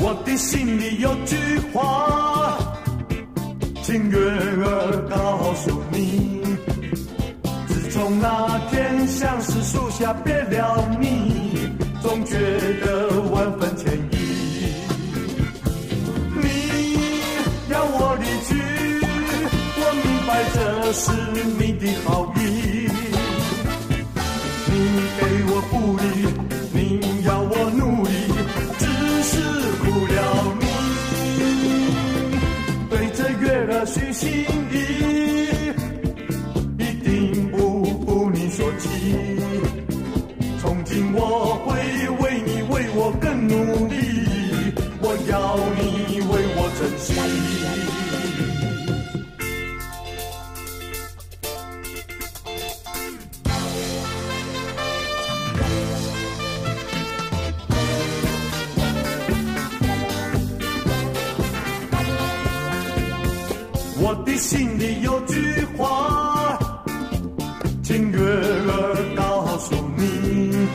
我的心里有句话，请月儿告诉你，自从那天相思树下别了你，总觉得万分歉意。你要我离去，我明白这是你的好意，你给我鼓励，你要我努力，只是苦了你。对这月儿许心意，一定不负你所期。从今我会为你为我更努力，我要你为我珍惜。我的心里有句话，请月儿告诉你，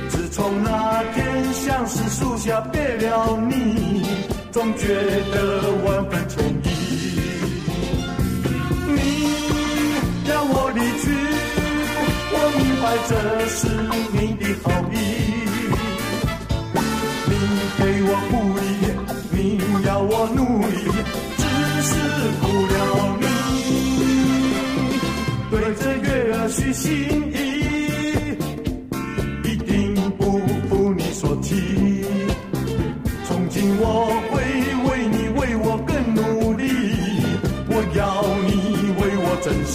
自从那天相思树下别了你，总觉得万分歉意。你要我离去，我明白这是你的好意，你给我鼓励，你要我努力，只是苦了你。对这月儿许心意，一定不负你所期。从今我会为你为我更努力，我要你为我珍惜。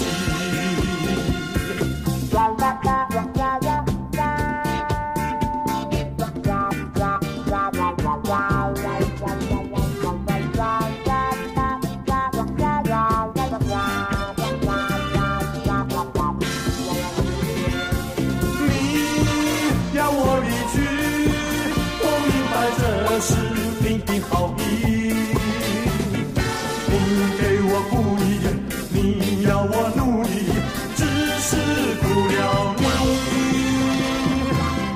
这是你的好意，你给我鼓励，你要我努力，只是苦了你。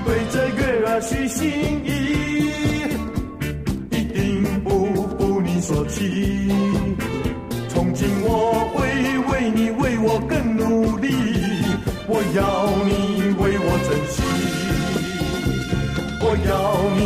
对这月儿许心意，一定不负你所期。从今我会为你为我更努力，我要你为我珍惜，我要你